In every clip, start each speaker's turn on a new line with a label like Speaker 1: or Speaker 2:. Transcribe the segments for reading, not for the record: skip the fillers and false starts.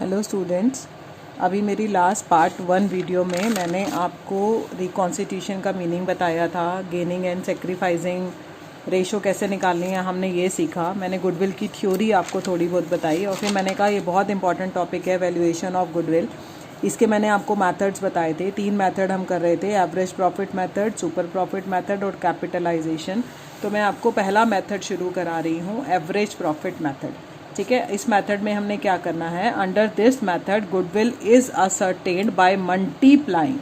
Speaker 1: Hello students, अभी मेरी last part 1 video में मैंने आपको रिकॉन्स्टिट्यूशन का मीनिंग बताया था। गेनिंग एंड सेक्रीफाइसिंग रेशो कैसे निकालनी है हमने ये सीखा। मैंने गुडविल की थ्योरी आपको थोड़ी बहुत बताई और फिर मैंने कहा ये बहुत इंपॉर्टेंट टॉपिक है वैल्यूएशन ऑफ गुडविल। इसके मैंने आपको मेथड्स बताए थे। 3 मेथड हम कर रहे थे, average profit method, super profit method और कैपिटलाइजेशन। तो मैं आपको पहला मेथड शुरू करा रही हूँ, एवरेज प्रॉफिट मेथड। ठीक है, इस मेथड में हमने क्या करना है, under this method goodwill is ascertained by multiplying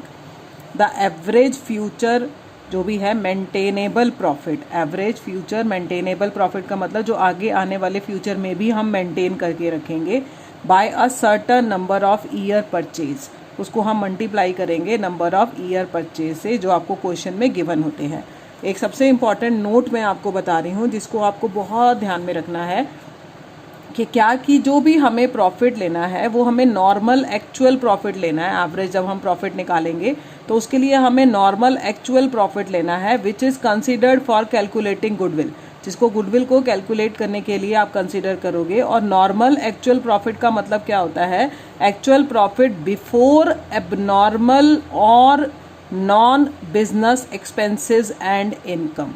Speaker 1: the average future जो भी है maintainable profit. Average future maintainable profit का मतलब जो आगे आने वाले फ्यूचर में भी हम मेंटेन करके रखेंगे, by a certain number of year purchase. उसको हम मल्टीप्लाई करेंगे नंबर ऑफ ईयर परचेज से, जो आपको क्वेश्चन में गिवन होते हैं। एक सबसे इंपॉर्टेंट नोट मैं आपको बता रही हूँ जिसको आपको बहुत ध्यान में रखना है कि क्या कि जो भी हमें प्रॉफिट लेना है वो हमें नॉर्मल एक्चुअल प्रॉफिट लेना है। एवरेज जब हम प्रॉफिट निकालेंगे तो उसके लिए हमें नॉर्मल एक्चुअल प्रॉफिट लेना है, which is considered for calculating goodwill, जिसको गुडविल को कैलकुलेट करने के लिए आप कंसिडर करोगे। और नॉर्मल एक्चुअल प्रॉफिट का मतलब क्या होता है, एक्चुअल प्रॉफिट बिफोर एबनॉर्मल और non business expenses and income,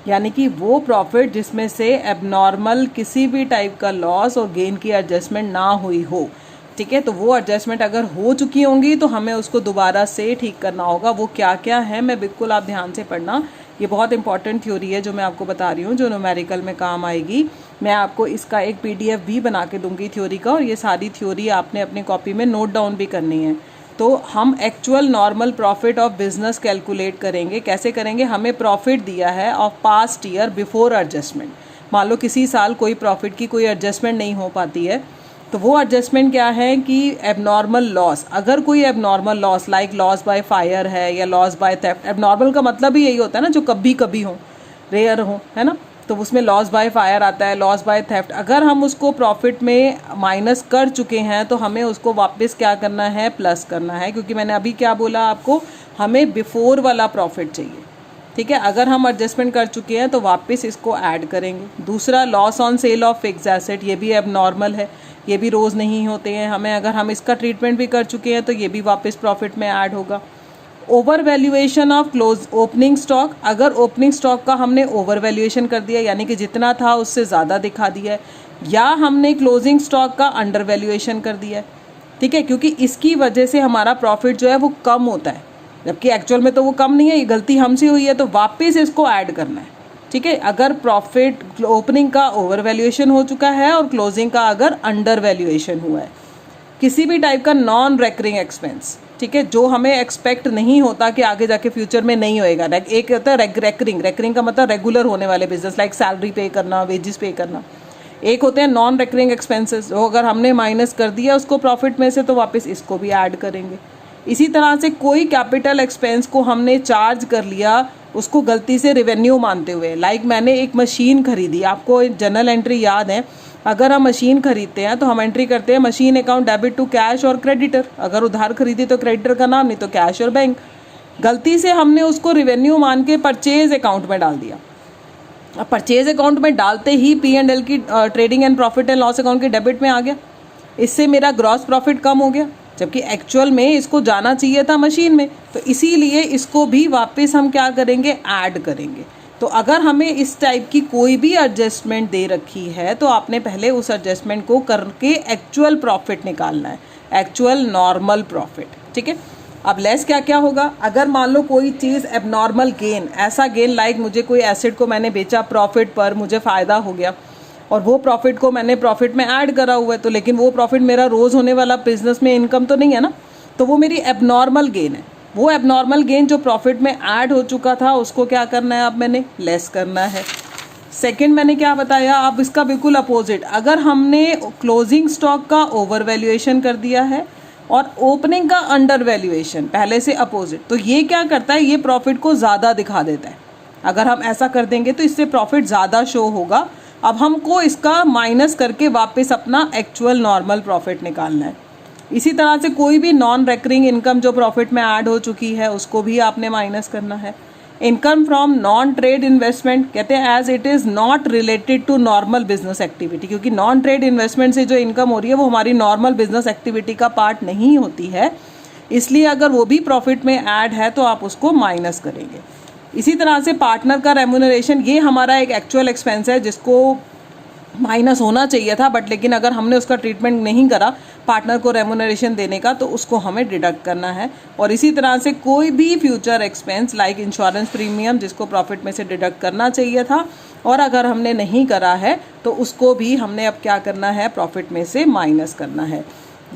Speaker 1: यानी कि वो प्रॉफिट जिसमें से एबनॉर्मल किसी भी टाइप का लॉस और गेन की एडजस्टमेंट ना हुई हो। ठीक है, तो वो एडजस्टमेंट अगर हो चुकी होंगी तो हमें उसको दोबारा से ठीक करना होगा। वो क्या क्या है, मैं बिल्कुल आप ध्यान से पढ़ना, ये बहुत इंपॉर्टेंट थ्योरी है जो मैं आपको बता रही हूँ, जो न्यूमेरिकल में काम आएगी। मैं आपको इसका एक PDF भी बना के दूंगी थ्योरी का, और ये सारी थ्योरी आपने अपनी कॉपी में नोट डाउन भी करनी है। तो हम actual normal profit of business calculate करेंगे। कैसे करेंगे, हमें प्रॉफिट दिया है of past year before adjustment. मान लो किसी साल कोई प्रॉफिट की कोई एडजस्टमेंट नहीं हो पाती है, तो वो एडजस्टमेंट क्या है कि एबनॉर्मल लॉस। अगर कोई abnormal loss like loss by fire है या लॉस बाय थेफ्ट, एबनॉर्मल का मतलब ही यही होता है ना, जो कभी कभी हो, रेयर हो, है ना, तो उसमें लॉस बाय फायर आता है, लॉस बाय थेफ्ट। अगर हम उसको प्रॉफिट में माइनस कर चुके हैं तो हमें उसको वापस क्या करना है, प्लस करना है, क्योंकि मैंने अभी क्या बोला आपको, हमें बिफोर वाला प्रॉफिट चाहिए। ठीक है, अगर हम एडजस्टमेंट कर चुके हैं तो वापस इसको ऐड करेंगे। दूसरा, loss on sale of fix asset, ये भी एबनॉर्मल है, ये भी रोज़ नहीं होते हैं हमें। अगर हम इसका ट्रीटमेंट भी कर चुके हैं तो ये भी वापस प्रॉफिट में ऐड होगा। Over valuation of close opening stock, अगर ओपनिंग स्टॉक का हमने ओवर वैल्यूएशन कर दिया, यानी कि जितना था उससे ज़्यादा दिखा दिया है, या हमने क्लोजिंग स्टॉक का अंडर वैल्यूएशन कर दिया है। ठीक है, क्योंकि इसकी वजह से हमारा प्रॉफिट जो है वो कम होता है, जबकि एक्चुअल में तो वो कम नहीं है, ये गलती हमसे हुई है, तो वापस इसको ऐड करना है। ठीक है, अगर प्रॉफिट ओपनिंग का ओवर वैल्यूएशन हो चुका है और क्लोजिंग का अगर अंडर वैल्यूएशन हुआ है, किसी भी टाइप का नॉन रेकरिंग एक्सपेंस, ठीक है, जो हमें एक्सपेक्ट नहीं होता कि आगे जाके फ्यूचर में नहीं होएगा। एक होता है रेकरिंग, रेकरिंग का मतलब रेगुलर होने वाले बिजनेस, लाइक सैलरी पे करना, वेजेस पे करना। एक होते हैं नॉन रेकरिंग एक्सपेंसेस, जो अगर हमने माइनस कर दिया उसको प्रॉफिट में से तो वापस इसको भी ऐड करेंगे। इसी तरह से कोई कैपिटल एक्सपेंस को हमने चार्ज कर लिया उसको गलती से रेवेन्यू मानते हुए, लाइक मैंने एक मशीन खरीदी, आपको जनरल एंट्री याद है, अगर हम मशीन खरीदते हैं तो हम एंट्री करते हैं machine account debit to cash और क्रेडिटर। अगर उधार खरीदी तो क्रेडिटर का नाम, नहीं तो कैश और बैंक। गलती से हमने उसको रेवेन्यू मान के परचेज अकाउंट में डाल दिया। अब परचेज अकाउंट में डालते ही P&L की trading and profit and loss account के डेबिट में आ गया, इससे मेरा ग्रॉस प्रॉफिट कम हो गया, जबकि एक्चुअल में इसको जाना चाहिए था मशीन में। तो इसीलिए इसको भी वापस हम क्या करेंगे, ऐड करेंगे। तो अगर हमें इस टाइप की कोई भी एडजस्टमेंट दे रखी है तो आपने पहले उस एडजस्टमेंट को करके एक्चुअल प्रॉफिट निकालना है, एक्चुअल नॉर्मल प्रॉफिट। ठीक है, अब लेस क्या क्या होगा, अगर मान लो कोई चीज़ एबनॉर्मल गेन, ऐसा गेन लाइक मुझे कोई एसेट को मैंने बेचा प्रॉफिट पर, मुझे फ़ायदा हो गया और वो प्रॉफिट को मैंने प्रॉफिट में ऐड करा हुआ है, तो लेकिन वो प्रॉफिट मेरा रोज़ होने वाला बिजनेस में इनकम तो नहीं है ना, तो वो मेरी एबनॉर्मल गेन है। वो एबनॉर्मल गेन जो प्रॉफिट में ऐड हो चुका था उसको क्या करना है, अब मैंने लेस करना है। सेकंड मैंने क्या बताया, अब इसका बिल्कुल अपोजिट, अगर हमने क्लोजिंग स्टॉक का ओवर वैल्यूएशन कर दिया है और ओपनिंग का अंडर वैल्यूएशन, पहले से अपोजिट, तो ये क्या करता है, ये प्रॉफिट को ज़्यादा दिखा देता है। अगर हम ऐसा कर देंगे तो इससे प्रॉफिट ज़्यादा शो होगा। अब हमको इसका माइनस करके वापस अपना एक्चुअल नॉर्मल प्रॉफिट निकालना है। इसी तरह से कोई भी नॉन रेकरिंग इनकम जो प्रॉफिट में ऐड हो चुकी है उसको भी आपने माइनस करना है। Income from non trade investment, कहते हैं as it is not related to normal business activity, क्योंकि नॉन ट्रेड इन्वेस्टमेंट से जो इनकम हो रही है वो हमारी नॉर्मल बिजनेस एक्टिविटी का पार्ट नहीं होती है, इसलिए अगर वो भी प्रॉफिट में ऐड है तो आप उसको माइनस करेंगे। इसी तरह से पार्टनर का रेम्यूनरेशन, ये हमारा एक एक्चुअल एक्सपेंस है जिसको माइनस होना चाहिए था, बट लेकिन अगर हमने उसका ट्रीटमेंट नहीं करा पार्टनर को रेम्यूनरेशन देने का, तो उसको हमें डिडक्ट करना है। और इसी तरह से कोई भी future expense like insurance premium, जिसको प्रॉफिट में से डिडक्ट करना चाहिए था और अगर हमने नहीं करा है तो उसको भी हमने अब क्या करना है, प्रॉफिट में से माइनस करना है।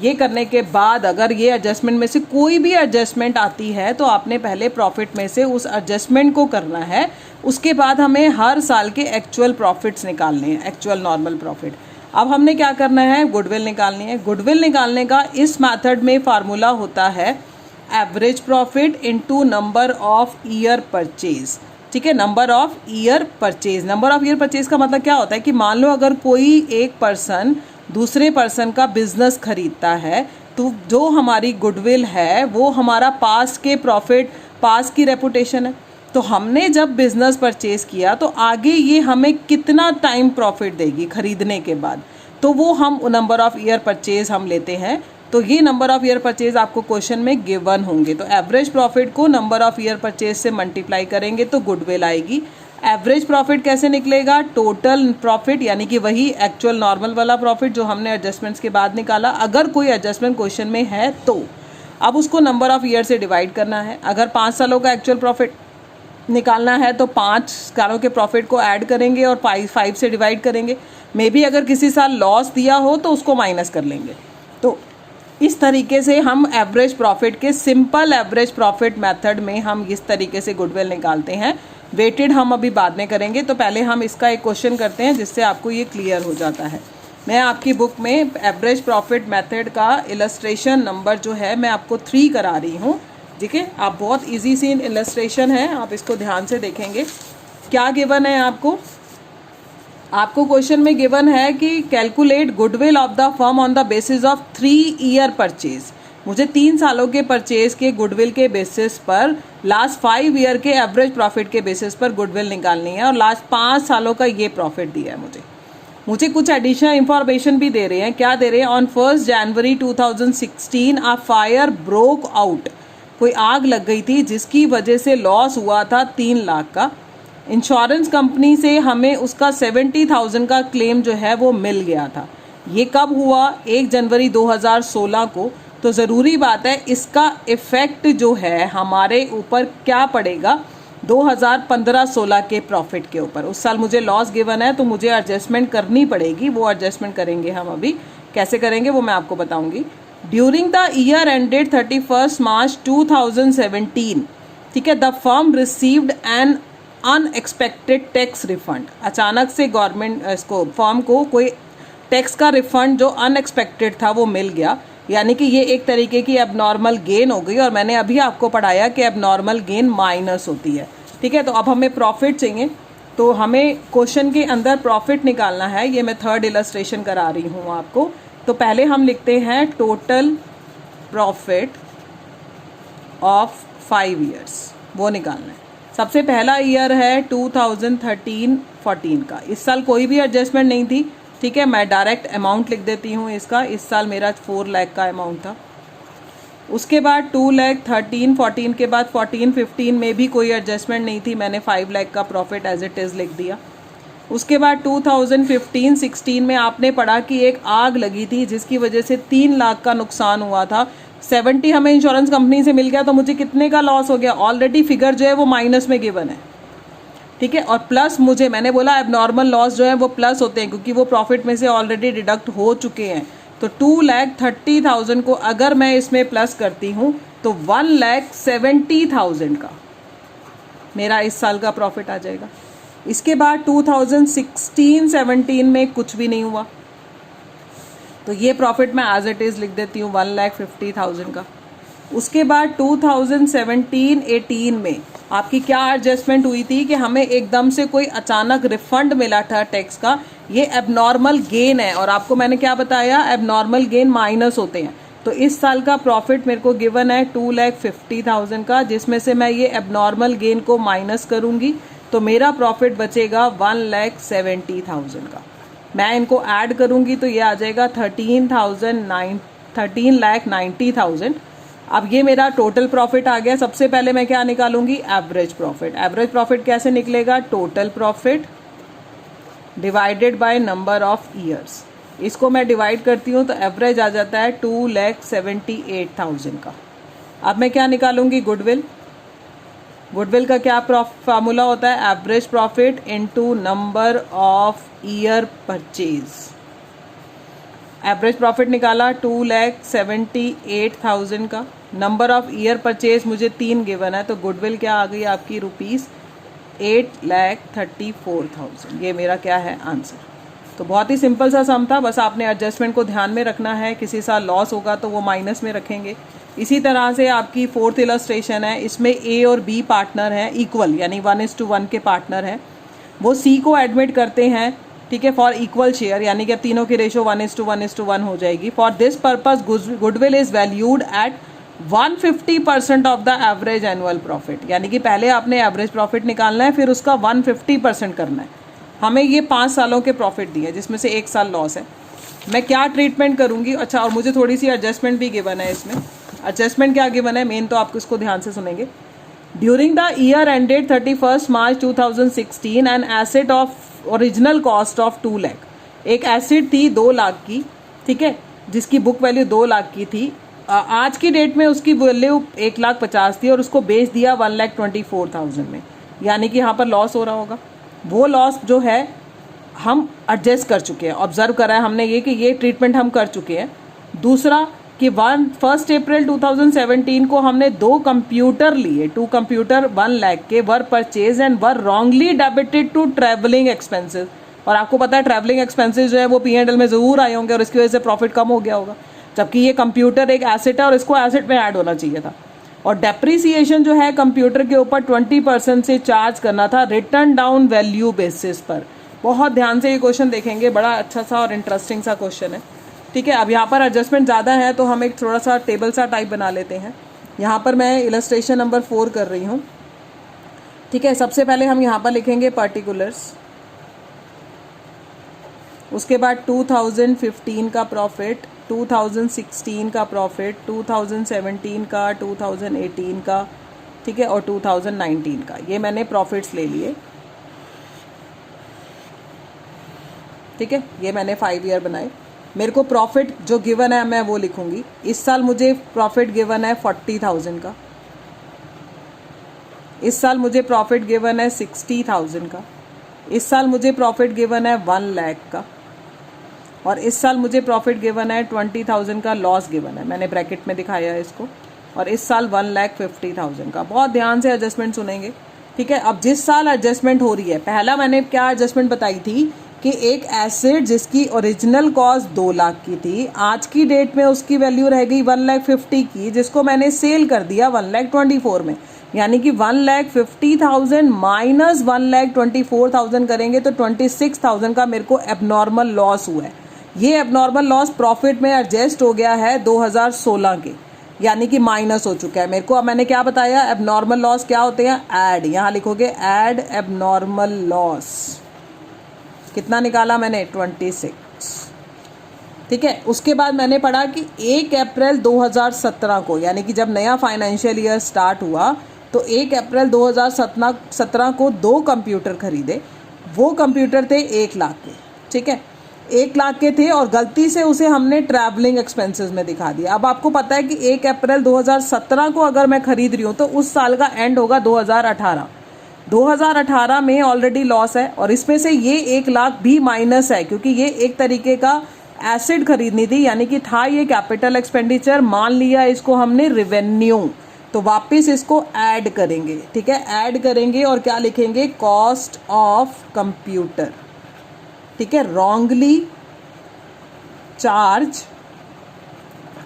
Speaker 1: ये करने के बाद अगर ये एडजस्टमेंट में से कोई भी एडजस्टमेंट आती है तो आपने पहले प्रॉफिट में से उस एडजस्टमेंट को करना है, उसके बाद हमें हर साल के एक्चुअल प्रॉफिट्स निकालने हैं, एक्चुअल नॉर्मल प्रॉफिट। अब हमने क्या करना है, गुडविल निकालनी है। गुडविल निकालने का इस मेथड में फार्मूला होता है average profit into number of year purchase. ठीक है, number of year purchase. Number of year purchase का मतलब क्या होता है कि मान लो अगर कोई एक पर्सन दूसरे पर्सन का बिजनेस खरीदता है तो जो हमारी गुडविल है वो हमारा पास्ट के प्रॉफिट, पास्ट की रेपुटेशन है। तो हमने जब बिजनेस परचेज किया तो आगे ये हमें कितना टाइम प्रॉफिट देगी खरीदने के बाद, तो वो हम नंबर ऑफ ईयर परचेज हम लेते हैं। तो ये नंबर ऑफ ईयर परचेज आपको क्वेश्चन में गिवन होंगे। तो एवरेज प्रॉफिट को नंबर ऑफ ईयर परचेज से मल्टीप्लाई करेंगे तो गुडविल आएगी। एवरेज प्रॉफिट कैसे निकलेगा, टोटल प्रॉफिट यानी कि वही एक्चुअल नॉर्मल वाला प्रॉफिट जो हमने एडजस्टमेंट्स के बाद निकाला। अगर कोई एडजस्टमेंट क्वेश्चन में है तो अब उसको नंबर ऑफ ईयर से डिवाइड करना है। अगर 5 सालों का एक्चुअल प्रॉफिट निकालना है तो 5 सालों के प्रॉफिट को ऐड करेंगे और 5 से डिवाइड करेंगे। मे बी अगर किसी साल लॉस दिया हो तो उसको माइनस कर लेंगे। तो इस तरीके से हम एवरेज प्रॉफिट के सिंपल एवरेज प्रॉफिट मेथड में हम इस तरीके से गुडविल निकालते हैं। वेटेड हम अभी बाद में करेंगे, तो पहले हम इसका एक क्वेश्चन करते हैं जिससे आपको ये क्लियर हो जाता है। मैं आपकी बुक में एवरेज प्रॉफिट मेथड का इलस्ट्रेशन नंबर जो है मैं आपको 3 करा रही हूँ। ठीक है, आप बहुत इजी सी इलस्ट्रेशन है, आप इसको ध्यान से देखेंगे। क्या गिवन है आपको क्वेश्चन में गिवन है कि calculate goodwill of the firm on the basis of 3 year purchase. मुझे 3 सालों के परचेज के गुडविल के बेसिस पर लास्ट 5 ईयर के एवरेज प्रॉफिट के बेसिस पर गुडविल निकालनी है और लास्ट 5 सालों का ये प्रॉफिट दिया है। मुझे कुछ एडिशनल इंफॉर्मेशन भी दे रहे हैं। क्या दे रहे हैं, on 1 January 2016 a fire broke out, कोई आग लग गई थी जिसकी वजह से लॉस हुआ था 3 लाख का। इंश्योरेंस कंपनी से हमें उसका 70,000 का क्लेम जो है वो मिल गया था। ये कब हुआ, 1 जनवरी 2016 को। तो ज़रूरी बात है इसका इफ़ेक्ट जो है हमारे ऊपर क्या पड़ेगा, 2015-16 के प्रॉफिट के ऊपर। उस साल मुझे लॉस गिवन है तो मुझे एडजस्टमेंट करनी पड़ेगी, वो एडजस्टमेंट करेंगे हम अभी। कैसे करेंगे वो मैं आपको बताऊंगी। ड्यूरिंग द ईयर एंडेड 31 मार्च 2017, ठीक है, the firm received an unexpected tax refund. अचानक से गवर्नमेंट इसको फर्म को कोई टैक्स का रिफंड जो अनएक्सपेक्टेड था वो मिल गया, यानी कि ये एक तरीके की एबनॉर्मल गेन हो गई। और मैंने अभी आपको पढ़ाया कि एबनॉर्मल गेन माइनस होती है। ठीक है, तो अब हमें प्रॉफिट चाहिए, तो हमें क्वेश्चन के अंदर प्रॉफिट निकालना है। ये मैं 3rd इलस्ट्रेशन करा रही हूँ आपको। तो पहले हम लिखते हैं टोटल प्रॉफिट ऑफ 5 ईयर्स, वो निकालना है। सबसे पहला ईयर है 2013-14 का। इस साल कोई भी एडजस्टमेंट नहीं थी। ठीक है, मैं डायरेक्ट अमाउंट लिख देती हूँ इसका। इस साल मेरा 4 लाख का अमाउंट था। उसके बाद 2 लाख 13-14 के बाद 14-15 में भी कोई एडजस्टमेंट नहीं थी, मैंने 5 लाख का प्रॉफिट एज इट इज़ लिख दिया। उसके बाद 2015-16 में आपने पढ़ा कि एक आग लगी थी जिसकी वजह से 3 लाख का नुकसान हुआ था। 70 हमें इंश्योरेंस कंपनी से मिल गया, तो मुझे कितने का लॉस हो गया, ऑलरेडी फिगर जो है वो माइनस में गिवन है। ठीक है, और प्लस मैंने बोला एबनॉर्मल लॉस जो है वो प्लस होते हैं क्योंकि वो प्रॉफिट में से ऑलरेडी डिडक्ट हो चुके हैं। तो 2,30,000 को अगर मैं इसमें प्लस करती हूँ तो 1,70,000 का मेरा इस साल का प्रॉफिट आ जाएगा। इसके बाद 2016-17 में कुछ भी नहीं हुआ, तो ये प्रॉफिट मैं एज इट इज़ लिख देती हूँ 1,50,000 का। उसके बाद 2017-18 में आपकी क्या एडजस्टमेंट हुई थी कि हमें एकदम से कोई अचानक रिफंड मिला था टैक्स का। ये एबनॉर्मल गेन है और आपको मैंने क्या बताया, एबनॉर्मल गेन माइनस होते हैं। तो इस साल का प्रॉफिट मेरे को गिवन है 2,50,000 का, जिसमें से मैं ये एबनॉर्मल गेन को माइनस करूंगी तो मेरा प्रॉफिट बचेगा 1,70,000 का। मैं इनको ऐड करूंगी तो ये आ जाएगा 13,90,000। अब ये मेरा टोटल प्रॉफिट आ गया। सबसे पहले मैं क्या निकालूंगी, एवरेज प्रॉफिट। एवरेज प्रॉफिट कैसे निकलेगा, total profit divided by number of years. इसको मैं डिवाइड करती हूँ तो एवरेज आ जाता है 2,78,000 का। अब मैं क्या निकालूंगी, गुडविल। गुडविल का क्या फार्मूला होता है, average profit into number of year purchase. Average profit निकाला 2,78,000 का। नंबर ऑफ ईयर परचेज मुझे 3 गिवन है, तो गुडविल क्या आ गई आपकी, ₹8,34,000। ये मेरा क्या है, आंसर। तो बहुत ही सिंपल सा सम था, बस आपने एडजस्टमेंट को ध्यान में रखना है। किसी साल लॉस होगा तो वो माइनस में रखेंगे। इसी तरह से आपकी 4th इलस्ट्रेशन है, इसमें ए और बी पार्टनर हैं इक्वल, यानी 1:1 के पार्टनर हैं। वो सी को एडमिट करते हैं, ठीक है, फॉर इक्वल शेयर, यानी कि अब तीनों की रेशो 1:1 हो जाएगी। For this purpose goodwill is valued at 150% of the average annual profit, यानी कि पहले आपने एवरेज प्रॉफिट निकालना है, फिर उसका 150% करना है। हमें ये 5 सालों के प्रॉफिट दिए, जिसमें से 1 साल लॉस है। मैं क्या ट्रीटमेंट करूंगी, अच्छा, और मुझे थोड़ी सी एडजस्टमेंट भी गिवन है इसमें। एडजस्टमेंट क्या गिवन है, मेन तो आपको इसको ध्यान से सुनेंगे। During the year ended 31 March 2016 an asset of original cost of 2 lakh, एक एसेट थी 2 लाख की, ठीक है, जिसकी बुक वैल्यू 2 लाख की थी। आज की डेट में उसकी वैल्यू 1,50,000 थी और उसको बेच दिया 1,24,000 में, यानी कि यहाँ पर लॉस हो रहा होगा। वो लॉस जो है हम एडजस्ट कर चुके हैं, ऑब्जर्व करा है हमने ये कि ये ट्रीटमेंट हम कर चुके हैं। दूसरा कि 1 अप्रैल 2017 को हमने 2 कंप्यूटर लिए, 2 कंप्यूटर 1 लाख के, were purchase and were wrongly debited to travelling expenses. और आपको पता है ट्रैवलिंग एक्सपेंसेस जो है वो P&L में जरूर आए होंगे और इसकी वजह से प्रॉफिट कम हो गया होगा, जबकि ये कंप्यूटर एक एसेट है और इसको एसेट में ऐड होना चाहिए था। और डेप्रीसिएशन जो है कंप्यूटर के ऊपर 20% से चार्ज करना था रिटर्न डाउन वैल्यू बेसिस पर। बहुत ध्यान से ये क्वेश्चन देखेंगे, बड़ा अच्छा सा और इंटरेस्टिंग सा क्वेश्चन है, ठीक है। अब यहाँ पर एडजस्टमेंट ज़्यादा है तो हम एक थोड़ा सा टेबल सा टाइप बना लेते हैं। यहाँ पर मैं इलस्ट्रेशन नंबर 4 कर रही हूँ, ठीक है। सबसे पहले हम यहाँ पर लिखेंगे पर्टिकुलर्स, उसके बाद 2015 का प्रॉफिट, 2016 का प्रॉफिट, 2017 का, 2018 का, ठीक है, और 2019 का। ये मैंने प्रॉफिट्स ले लिए, ठीक है। ये मैंने 5 ईयर बनाए। मेरे को प्रॉफिट जो गिवन है मैं वो लिखूंगी। इस साल मुझे प्रॉफिट गिवन है 40,000 का, इस साल मुझे प्रॉफिट गिवन है 60,000 का, इस साल मुझे प्रॉफिट गिवन है 1 लाख का, और इस साल मुझे प्रॉफिट गिवन है 20,000 का लॉस गिवन है, मैंने ब्रैकेट में दिखाया है इसको, और इस साल 1,50,000 का। बहुत ध्यान से एडजस्टमेंट सुनेंगे, ठीक है। अब जिस साल एडजस्टमेंट हो रही है, पहला मैंने क्या एडजस्टमेंट बताई थी कि एक एसेट जिसकी ओरिजिनल कॉस्ट 2 लाख की थी, आज की डेट में उसकी वैल्यू रह गई 1,50,000 की, जिसको मैंने सेल कर दिया 1,24,000 में, यानी कि 1,50,000 माइनस 1,24,000 करेंगे तो 26,000 का मेरे को एबनॉर्मल लॉस हुआ है। ये एबनॉर्मल लॉस प्रॉफिट में एडजस्ट हो गया है 2016 के, यानी कि माइनस हो चुका है मेरे को। अब मैंने क्या बताया, एबनॉर्मल लॉस क्या होते हैं, ऐड, यहाँ लिखोगे ऐड एबनॉर्मल लॉस। कितना निकाला मैंने, 26, ठीक है। उसके बाद मैंने पढ़ा कि 1 अप्रैल 2017 को, यानी कि जब नया फाइनेंशियल ईयर स्टार्ट हुआ तो 1 अप्रैल 2017 को 2 कंप्यूटर खरीदे। वो कंप्यूटर थे 1 लाख के, ठीक है, 1 लाख के थे और गलती से उसे हमने ट्रैवलिंग एक्सपेंसेस में दिखा दिया। अब आपको पता है कि 1 अप्रैल 2017 को अगर मैं खरीद रही हूँ तो उस साल का एंड होगा 2018। 2018 में ऑलरेडी लॉस है और इसमें से ये 1 लाख भी माइनस है, क्योंकि ये एक तरीके का एसिड खरीदनी थी, यानी कि था ये कैपिटल एक्सपेंडिचर, मान लिया इसको हमने रिवेन्यू, तो वापस इसको ऐड करेंगे, ठीक है, ऐड करेंगे और क्या लिखेंगे, कॉस्ट ऑफ कंप्यूटर, ठीक है, रॉन्गली चार्ज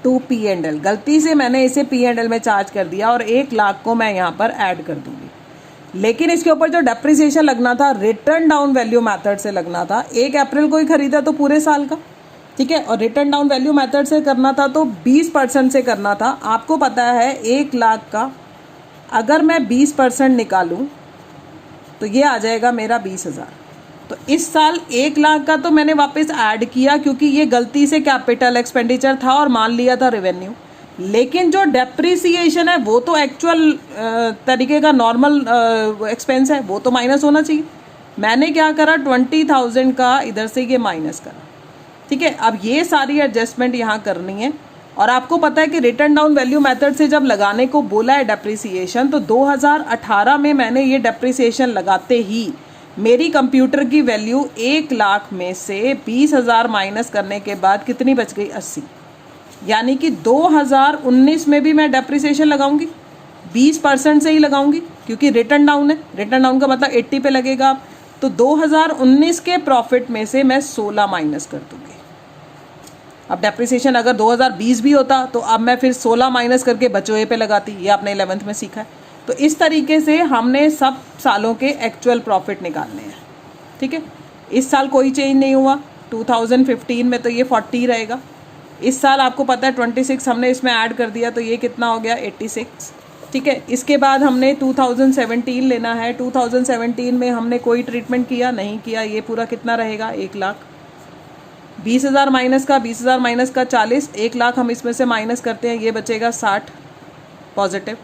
Speaker 1: टू P&L। गलती से मैंने इसे P&L में चार्ज कर दिया और 1 लाख को मैं यहाँ पर ऐड कर दूंगी, लेकिन इसके ऊपर जो डेप्रिसिएशन लगना था रिटर्न डाउन वैल्यू मेथड से लगना था। 1 अप्रैल को ही खरीदा तो पूरे साल का, ठीक है। और रिटर्न डाउन वैल्यू मेथड से करना था तो 20% से करना था। आपको पता है 1 लाख का अगर मैं 20% निकालूं तो ये आ जाएगा मेरा 20,000। तो इस साल 1 लाख का तो मैंने वापस ऐड किया क्योंकि ये गलती से कैपिटल एक्सपेंडिचर था और मान लिया था रेवेन्यू, लेकिन जो डेप्रिसिएशन है वो तो एक्चुअल तरीके का नॉर्मल एक्सपेंस है, वो तो माइनस होना चाहिए। मैंने क्या करा, 20,000 का इधर से ये माइनस करा। ठीक है, अब ये सारी एडजस्टमेंट यहाँ करनी है। और आपको पता है कि रिटर्न डाउन वैल्यू मेथड से जब लगाने को बोला है डेप्रिसिएशन, तो 2018 में मैंने ये डेप्रिसिएशन लगाते ही मेरी कंप्यूटर की वैल्यू 1 लाख में से 20,000 माइनस करने के बाद कितनी बच गई, 80। यानी कि 2019 में भी मैं डेप्रिसिएशन लगाऊंगी 20% से ही लगाऊंगी क्योंकि रिटर्न डाउन है। रिटर्न डाउन का मतलब 80 पे लगेगा। तो 2019 के प्रॉफिट में से मैं 16 माइनस कर दूंगी। अब डेप्रिसिएशन अगर 2020 भी होता तो अब मैं फिर 16 माइनस करके बचे हुए पे लगाती। ये आपने 11th में सीखा है। तो इस तरीके से हमने सब सालों के एक्चुअल प्रॉफिट निकालने हैं। ठीक है, इस साल कोई चेंज नहीं हुआ। 2015 में तो ये 40 रहेगा। इस साल आपको पता है 26 हमने इसमें ऐड कर दिया तो ये कितना हो गया, 86। ठीक है, इसके बाद हमने 2017 लेना है। 2017 में हमने कोई ट्रीटमेंट किया नहीं किया, ये पूरा कितना रहेगा, 1 लाख। 20,000 माइनस का 20,000 माइनस का 40, 1 लाख हम इसमें से माइनस करते हैं, ये बचेगा 60 पॉजिटिव।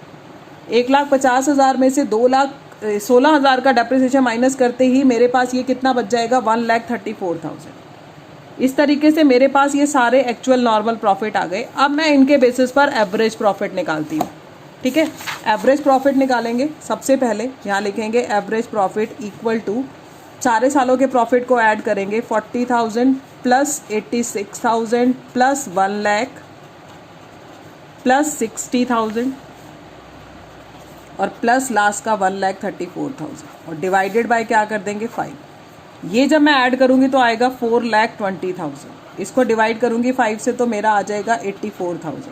Speaker 1: 1,50,000 में से 2,16,000 का डेप्रिसिएशन माइनस करते ही मेरे पास ये कितना बच जाएगा, 1,34,000। इस तरीके से मेरे पास ये सारे एक्चुअल नॉर्मल प्रॉफिट आ गए। अब मैं इनके बेसिस पर एवरेज प्रॉफिट निकालती हूँ। ठीक है, एवरेज प्रॉफिट निकालेंगे। सबसे पहले यहाँ लिखेंगे एवरेज प्रॉफिट इक्वल टू सारे सालों के प्रॉफिट को ऐड करेंगे, 40,000 प्लस 86,000 प्लस 1 लाख प्लस 60,000 और प्लस लास्ट का 1,34,000 और डिवाइडेड बाय क्या कर देंगे, 5। ये जब मैं ऐड करूंगी तो आएगा 4,20,000। इसको डिवाइड करूंगी 5 से तो मेरा आ जाएगा 84,000।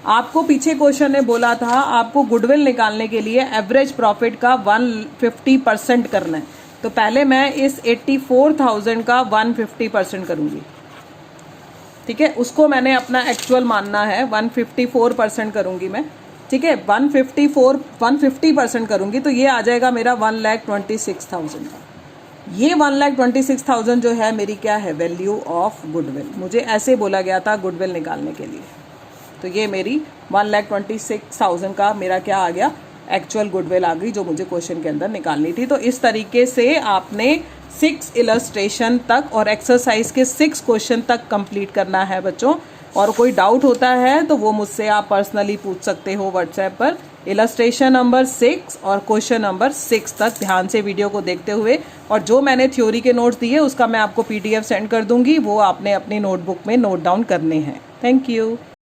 Speaker 1: आपको पीछे क्वेश्चन ने बोला था आपको गुडविल निकालने के लिए एवरेज प्रॉफिट का 150% करना है। तो पहले मैं इस 84,000 का 150% करूंगी। ठीक है, उसको मैंने अपना एक्चुअल मानना है, 154% करूंगी मैं। ठीक है, 150% करूंगी तो ये आ जाएगा मेरा 1,26,000 का। ये 1,26,000 जो है मेरी क्या है, वैल्यू ऑफ गुडविल। मुझे ऐसे बोला गया था गुडविल निकालने के लिए। तो ये मेरी 1,26,000 का मेरा क्या आ गया, एक्चुअल गुडविल आ गई, जो मुझे क्वेश्चन के अंदर निकालनी थी। तो इस तरीके से आपने 6 इलस्ट्रेशन तक और एक्सरसाइज के 6 क्वेश्चन तक कंप्लीट करना है बच्चों। और कोई डाउट होता है तो वो मुझसे आप पर्सनली पूछ सकते हो व्हाट्सएप पर। इलस्ट्रेशन नंबर 6 और क्वेश्चन नंबर 6 तक ध्यान से वीडियो को देखते हुए, और जो मैंने थ्योरी के नोट्स दिए उसका मैं आपको PDF सेंड कर दूंगी, वो आपने अपनी नोटबुक में नोट डाउन करने हैं। Thank you.